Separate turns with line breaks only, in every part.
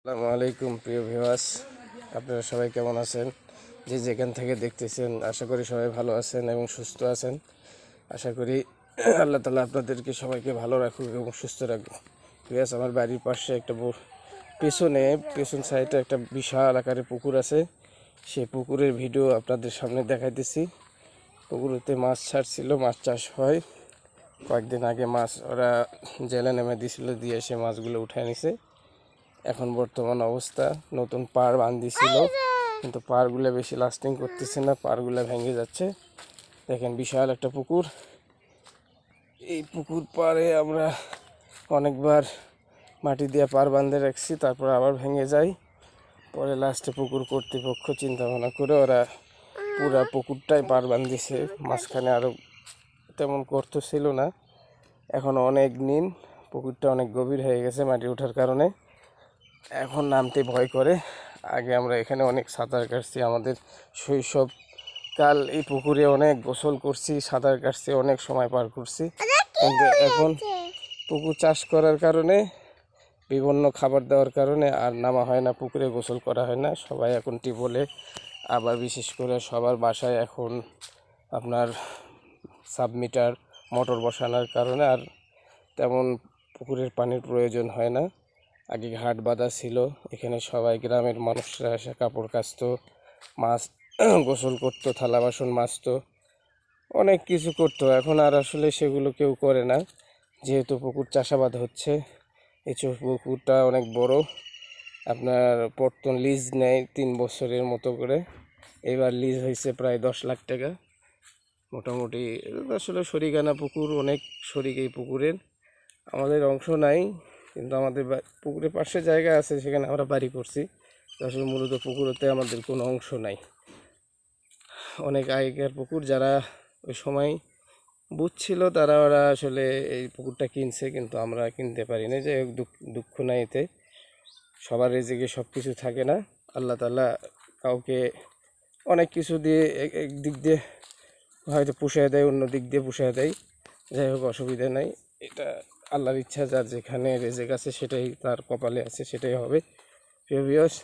আসসালামু আলাইকুম প্রিয় ভিউয়ার্স, আপনারা সবাই কেমন আছেন? যে যেখান থেকে দেখতেছেন আশা করি সবাই ভালো আছেন এবং সুস্থ আছেন। আশা করি আল্লাহ তাআলা আপনাদেরকে সবাইকে ভালো রাখুক এবং সুস্থ রাখুক। ভিউয়ার্স, আমার বাড়ির পাশে একটা পেছন সাইডে একটা বিশাল আকারের পুকুর আছে। সেই পুকুরের ভিডিও আপনাদের সামনে দেখাইতেছি। পুকুরেতে মাছ ছাড়ছিল, মাছ চাষ হয়। কয়েকদিন আগে মাছ ওরা জেলে নেমে দিয়েছিল, দিয়ে সে মাছগুলো উঠায় নিছে। এখন বর্তমান অবস্থা, নতুন পাড় বাঁধিয়েছিল কিন্তু পাড়গুলো বেশি লাস্টিং করতেছে না, পাড়গুলো ভেঙে যাচ্ছে। দেখেন বিশাল একটা পুকুর। এই পুকুর পাড়ে আমরা অনেকবার মাটি দিয়ে পাড় বাঁধে রাখছি, তারপর আবার ভেঙে যায়। পরে লাস্টে পুকুর কর্তৃপক্ষ চিন্তা ভাবনা করে ওরা পুরা পুকুরটাই পাড় বাঁধিয়েছে। মাঝখানে আরও তেমন গর্ত ছিল না। এখন অনেক দিন পুকুরটা অনেক গভীর হয়ে গেছে মাটি ওঠার কারণে, এখন নামতে ভয় করে। আগে আমরা এখানে অনেক সাঁতার কাটছি, আমাদের শৈশবকাল এই পুকুরে অনেক গোসল করছি, সাঁতার কাটছি, অনেক সময় পার করছি। কিন্তু এখন পুকুর চাষ করার কারণে, বিভিন্ন খাবার দেওয়ার কারণে আর নামা হয় না, পুকুরে গোসল করা হয় না। সবাই এখন টিউবওয়েলে, আবার বিশেষ করে সবার বাসায় এখন আপনার সাবমিটার মোটর বসানোর কারণে আর তেমন পুকুরের পানির প্রয়োজন হয় না। আগে ঘাট বাঁধা ছিল, এখানে সবাই গ্রামের মানুষরা এসে কাপড় কাচতো, মাছ গোসল করতো, থালা বাসন মাজতো, অনেক কিছু করতো। এখন আর আসলে সেগুলো কেউ করে না, যেহেতু পুকুর চাষাবাদ হচ্ছে। এই পুকুরটা অনেক বড়, আপনার প্রথম লিজ নেয় 3 বছরের মতো করে। এবার লিজ হয়েছে প্রায় 10 লাখ টাকা মোটামুটি। আসলে শরিকানা পুকুর, অনেক শরিক এই পুকুরের। আমাদের অংশ নাই, কিন্তু আমাদের পুকুরের পাশে জায়গা আছে, সেখানে আমরা বাড়ি করছি। আসলে মূলত পুকুরতে আমাদের কোনো অংশ নাই। অনেক আগেকার পুকুর, যারা ওই সময় বুঝছিল ওরা আসলে এই পুকুরটা কিনছে, কিন্তু আমরা কিনতে পারি না। যে দুঃখ নাই এতে, সবার রেজেকে সব কিছু থাকে না। আল্লাহ তাআলা কাউকে অনেক কিছু দিয়ে এক দিক দিয়ে হয়তো পুষায় দেয়, অন্য দিক দিয়ে পুষায় দেয়। যাই হোক, অসুবিধা নাই, এটা আল্লাহর ইচ্ছা। যার যেখানে রেজেক আছে সেটাই তার কপালে আছে, সেটাই হবে। প্রিয় ভিউয়ার্স,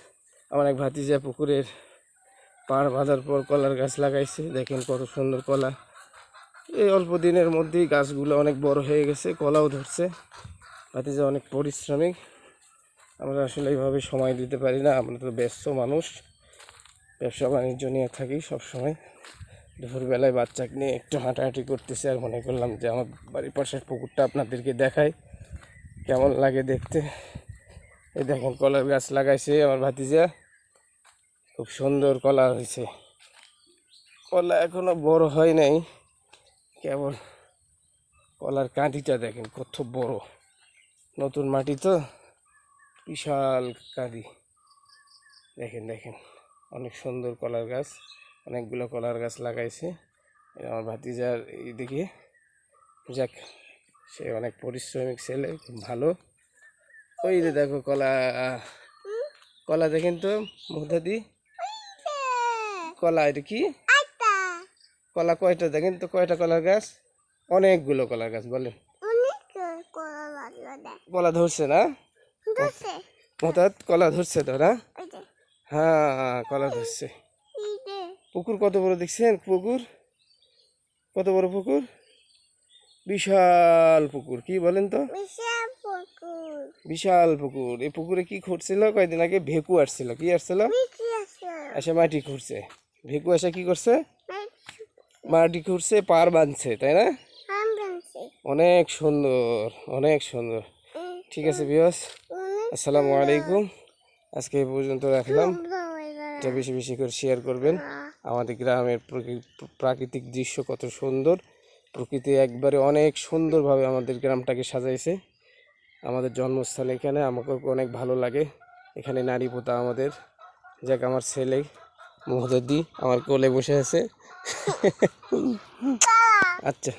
আমার এক ভাতিজা পুকুরের পাড় বাঁধার পর কলার গাছ লাগাইছে। দেখেন কত সুন্দর কলা। এই অল্প দিনের মধ্যেই গাছগুলো অনেক বড় হয়ে গেছে, কলাও ধরছে। ভাতিজা অনেক পরিশ্রমিক। আমরা আসলে এইভাবে সময় দিতে পারি না, আমরা তো ব্যস্ত মানুষ, ব্যবসা বাণিজ্য নিয়ে থাকি সবসময়। দুপুরবেলায় বাচ্চাকে নিয়ে একটু হাঁটাহাঁটি করতেছে, আর মনে করলাম যে আমার বাড়ির পাশের পুকুরটা আপনাদেরকে দেখাই, কেমন লাগে দেখতে। এই দেখেন কলার গাছ লাগাইছে আমার ভাতিজা, খুব সুন্দর কলা হয়েছে। কলা এখনো বড় হয় নাই, কেবল কলার কাঁদিটা দেখেন কত বড়। নতুন মাটি তো, বিশাল কাঁদি। দেখেন দেখেন, অনেক সুন্দর কলার গাছ, অনেকগুলো কলার গাছ লাগাইছে আমার ভাতিজার। এইদিকে যাক, সে অনেক পরিশ্রমিক ছেলে, খুব ভালো। ওই যে দেখো কলা, কলা দেখেন তো মুহতাদি, কলা এটা কি কলা কয়টা দেখেন তো, কয়টা কলার গাছ? অনেকগুলো কলার গাছ। বলেন কলা ধরছে না? মুহতাদ কলা ধরছে তো না? হ্যাঁ, কলা ধরছে। পুকুর কত বড় দেখছেন? পুকুর কত বড় পুকুর, বিশাল পুকুর। কি বলেন তো, বিশাল পুকুর। এই পুকুরে কি খুঁড়ছিল কয়েকদিন আগে? ভেকু আসছিল। কি আসছিল? এসে মাটি খুঁড়ছে। ভেকু এসে কি করছে? মাটি খুঁড়ছে, পার বাঁধছে, তাই না? অনেক সুন্দর, অনেক সুন্দর। ঠিক আছে ভিউয়ার্স, আসসালামু আলাইকুম। আজকে এই পর্যন্ত রাখলাম। এটা বেশি বেশি করে শেয়ার করবেন। আমাদের গ্রামের প্রাকৃতিক দৃশ্য কত সুন্দর। প্রকৃতি একবারে অনেক সুন্দরভাবে আমাদের গ্রামটাকে সাজাইছে। আমাদের জন্মস্থান এখানে, আমাকে অনেক ভালো লাগে। এখানে নারী পোতা আমাদের। যাক, আমার ছেলে মুহতাদি আমার কোলে বসে আছে। আচ্ছা,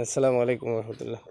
আসসালামু আলাইকুম রহমতুল্লাহ।